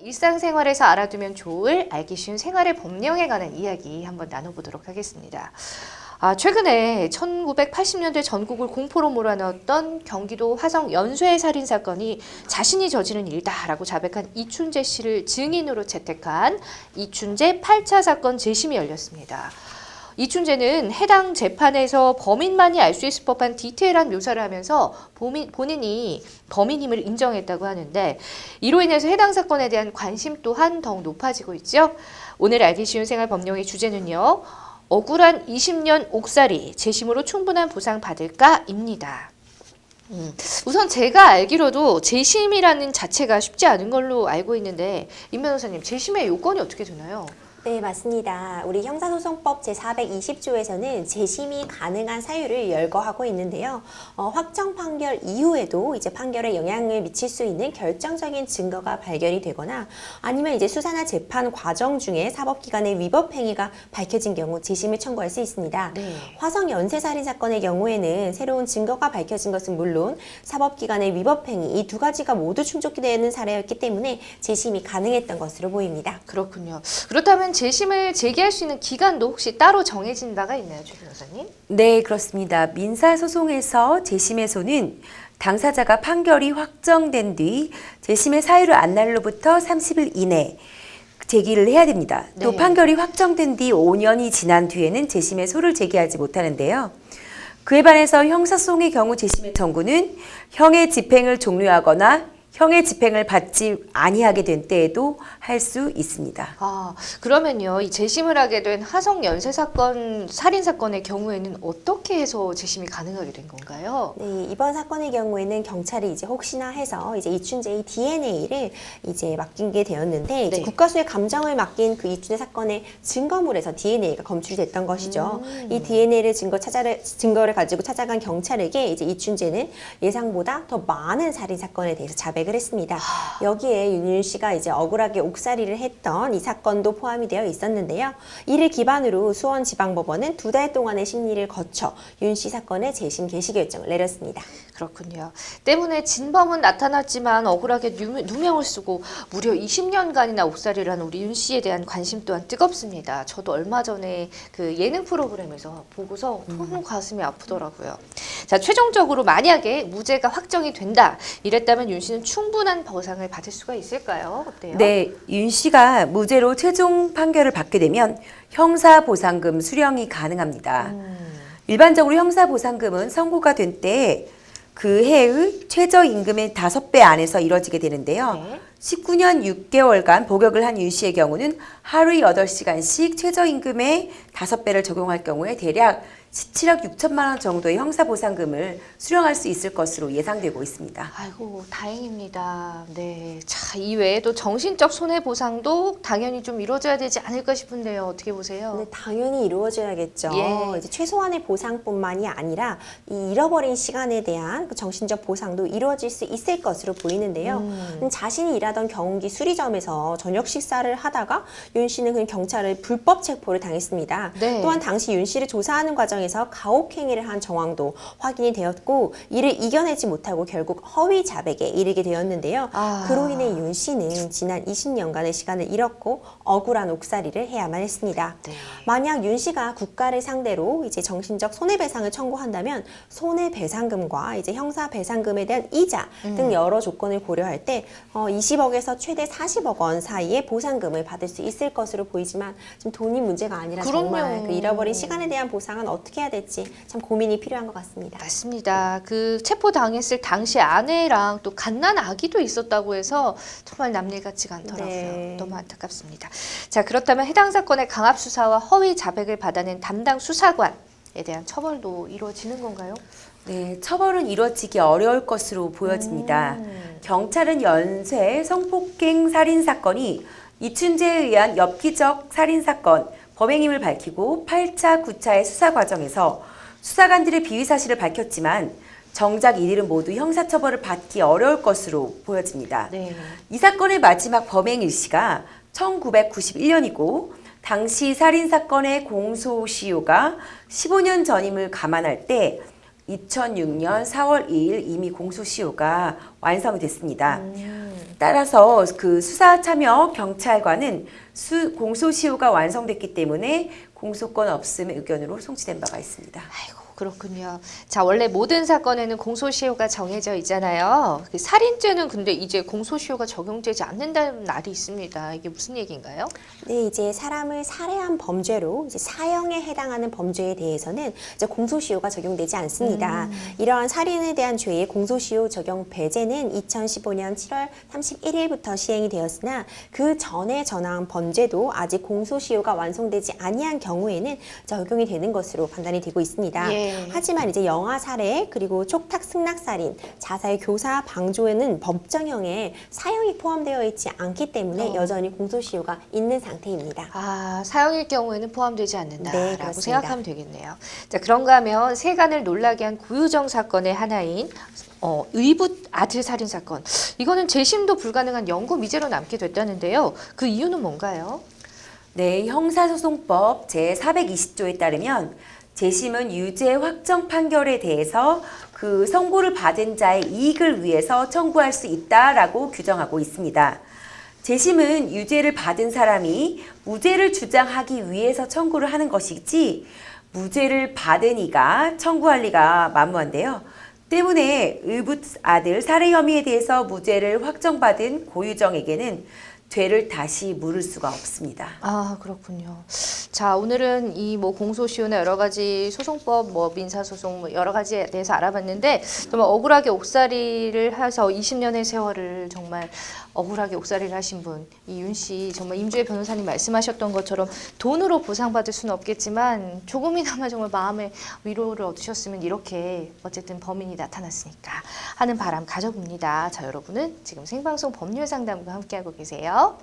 일상생활에서 알아두면 좋을 알기 쉬운 생활의 법령에 관한 이야기 한번 나눠보도록 하겠습니다. 최근에 1980년대 전국을 공포로 몰아넣었던 경기도 화성 연쇄 살인 사건이 자신이 저지른 일다라고 자백한 이춘재 씨를 증인으로 채택한 이춘재 8차 사건 재심이 열렸습니다. 이춘재는 해당 재판에서 범인만이 알 수 있을 법한 디테일한 묘사를 하면서 본인이 범인임을 인정했다고 하는데, 이로 인해서 해당 사건에 대한 관심 또한 더욱 높아지고 있죠. 오늘 알기 쉬운 생활 법령의 주제는요, 억울한 20년 옥살이, 재심으로 충분한 보상 받을까입니다. 우선 제가 알기로도 재심이라는 자체가 쉽지 않은 걸로 알고 있는데, 임 변호사님, 재심의 요건이 어떻게 되나요? 네, 맞습니다. 우리 형사소송법 제420조에서는 재심이 가능한 사유를 열거하고 있는데요. 확정 판결 이후에도 이제 판결에 영향을 미칠 수 있는 결정적인 증거가 발견이 되거나, 아니면 이제 수사나 재판 과정 중에 사법기관의 위법 행위가 밝혀진 경우 재심을 청구할 수 있습니다. 네. 화성 연쇄살인 사건의 경우에는 새로운 증거가 밝혀진 것은 물론 사법기관의 위법 행위, 이 두 가지가 모두 충족되는 사례였기 때문에 재심이 가능했던 것으로 보입니다. 그렇군요. 그렇다면 재심을 제기할 수 있는 기간도 혹시 따로 정해진 바가 있나요, 최 변호사님? 네, 그렇습니다. 민사소송에서 재심에서는 당사자가 판결이 확정된 뒤 재심의 사유를 안 날로부터 30일 이내 제기를 해야 됩니다. 또 네. 판결이 확정된 뒤 5년이 지난 뒤에는 재심의 소를 제기하지 못하는데요. 그에 반해서 형사소송의 경우 재심의 청구는 형의 집행을 종료하거나 형의 집행을 받지 아니하게 된 때에도 할 수 있습니다. 그러면요, 이 재심을 하게 된 화성 연쇄 사건, 살인 사건의 경우에는 어떻게 해서 재심이 가능하게 된 건가요? 네, 이번 사건의 경우에는 경찰이 이제 혹시나 해서 이제 이춘재의 DNA를 이제 맡기게 되었는데, 이제 네. 국가수의 감정을 맡긴 그 이춘재 사건의 증거물에서 DNA가 검출이 됐던 것이죠. 이 DNA를 증거를 가지고 찾아간 경찰에게 이제 이춘재는 예상보다 더 많은 살인 사건에 대해서 자백을 했습니다. 여기에 윤 씨가 이제 억울하게 옥살이를 했던 이 사건도 포함이 되어 있었는데요. 이를 기반으로 수원지방법원은 2달 동안의 심리를 거쳐 윤 씨 사건의 재심 개시 결정을 내렸습니다. 그렇군요. 때문에 진범은 나타났지만 억울하게 누명을 쓰고 무려 20년간이나 옥살이를 한 우리 윤 씨에 대한 관심 또한 뜨겁습니다. 저도 얼마 전에 그 예능 프로그램에서 보고서 너무 가슴이 아프더라고요. 자, 최종적으로 만약에 무죄가 확정이 된다, 이랬다면 윤 씨는 충분한 보상을 받을 수가 있을까요? 어때요? 네, 윤 씨가 무죄로 최종 판결을 받게 되면 형사보상금 수령이 가능합니다. 일반적으로 형사보상금은 선고가 된 때 그 해의 최저임금의 5배 안에서 이뤄지게 되는데요. 네. 19년 6개월간 복역을 한 윤 씨의 경우는 하루 8시간씩 최저임금의 5배를 적용할 경우에 대략 17억 6천만 원 정도의 형사보상금을 수령할 수 있을 것으로 예상되고 있습니다. 아이고, 다행입니다. 네. 자, 이 외에도 정신적 손해보상도 당연히 좀 이루어져야 되지 않을까 싶은데요. 어떻게 보세요? 네, 당연히 이루어져야겠죠. 예. 이제 최소한의 보상뿐만이 아니라 이 잃어버린 시간에 대한 그 정신적 보상도 이루어질 수 있을 것으로 보이는데요. 자신이 일하던 경운기 수리점에서 저녁 식사를 하다가 윤 씨는 그 경찰을 불법 체포를 당했습니다. 네. 또한 당시 윤 씨를 조사하는 과정에서 가혹행위를 한 정황도 확인이 되었고, 이를 이겨내지 못하고 결국 허위 자백에 이르게 되었는데요. 그로 인해 윤 씨는 지난 20년간의 시간을 잃었고 억울한 옥살이를 해야만 했습니다. 네. 만약 윤 씨가 국가를 상대로 이제 정신적 손해배상을 청구한다면 손해배상금과 이제 형사배상금에 대한 이자 등 여러 조건을 고려할 때 20억에서 최대 40억 원 사이의 보상금을 받을 수 있을 것으로 보이지만, 지금 돈이 문제가 아니라 그럼요. 정말 그 잃어버린 시간에 대한 보상은 어떻게 해야 될지 참 고민이 필요한 것 같습니다. 맞습니다. 그 체포당했을 당시 아내랑 또 갓난 아기도 있었다고 해서 정말 남일 같지가 않더라고요. 네. 너무 안타깝습니다. 자, 그렇다면 해당 사건의 강압 수사와 허위 자백을 받아낸 담당 수사관에 대한 처벌도 이루어지는 건가요? 네, 처벌은 이루어지기 어려울 것으로 보여집니다. 경찰은 연쇄 성폭행 살인 사건이 이춘재에 의한 엽기적 살인 사건 범행임을 밝히고 8차, 9차의 수사 과정에서 수사관들의 비위 사실을 밝혔지만 정작 이들은 모두 형사처벌을 받기 어려울 것으로 보여집니다. 네. 이 사건의 마지막 범행 일시가 1991년이고 당시 살인사건의 공소시효가 15년 전임을 감안할 때 2006년 4월 2일 이미 공소시효가 완성이 됐습니다. 따라서 그 수사 참여 경찰관은 공소시효가 완성됐기 때문에 공소권 없음의 의견으로 송치된 바가 있습니다. 아이고, 그렇군요. 자, 원래 모든 사건에는 공소시효가 정해져 있잖아요. 그 살인죄는 근데 이제 공소시효가 적용되지 않는다는 날이 있습니다. 이게 무슨 얘기인가요? 네, 이제 사람을 살해한 범죄로 이제 사형에 해당하는 범죄에 대해서는 이제 공소시효가 적용되지 않습니다. 이러한 살인에 대한 죄의 공소시효 적용 배제는 2015년 7월 31일부터 시행이 되었으나 그 전에 전한 범죄도 아직 공소시효가 완성되지 아니한 경우에는 적용이 되는 것으로 판단이 되고 있습니다. 예. 하지만 이제 영아 살해 그리고 촉탁 승낙살인, 자살 교사 방조에는 법정형에 사형이 포함되어 있지 않기 때문에 여전히 공소시효가 있는 상태입니다. 아, 사형일 경우에는 포함되지 네, 않는다라고 그렇습니다. 생각하면 되겠네요. 자, 그런가 하면 세간을 놀라게 한 구유정 사건의 하나인 의붓 아들 살인 사건. 이거는 재심도 불가능한 영구 미제로 남게 됐다는데요. 그 이유는 뭔가요? 네, 형사소송법 제420조에 따르면 재심은 유죄 확정 판결에 대해서 그 선고를 받은 자의 이익을 위해서 청구할 수 있다라고 규정하고 있습니다. 재심은 유죄를 받은 사람이 무죄를 주장하기 위해서 청구를 하는 것이지 무죄를 받은 이가 청구할 리가 만무한데요. 때문에 의붓 아들 살해 혐의에 대해서 무죄를 확정받은 고유정에게는 죄를 다시 물을 수가 없습니다. 아, 그렇군요. 자, 오늘은 이 뭐 공소시효나 여러 가지 소송법, 뭐 민사소송 뭐 여러 가지에 대해서 알아봤는데 정말 억울하게 옥살이를 해서 20년의 세월을 정말 억울하게 옥살이를 하신 분, 이윤 씨, 정말 임주혜 변호사님 말씀하셨던 것처럼 돈으로 보상받을 수는 없겠지만 조금이나마 정말 마음의 위로를 얻으셨으면 이렇게 어쨌든 범인이 나타났으니까 하는 바람 가져봅니다. 자, 여러분은 지금 생방송 법률상담과 함께하고 계세요.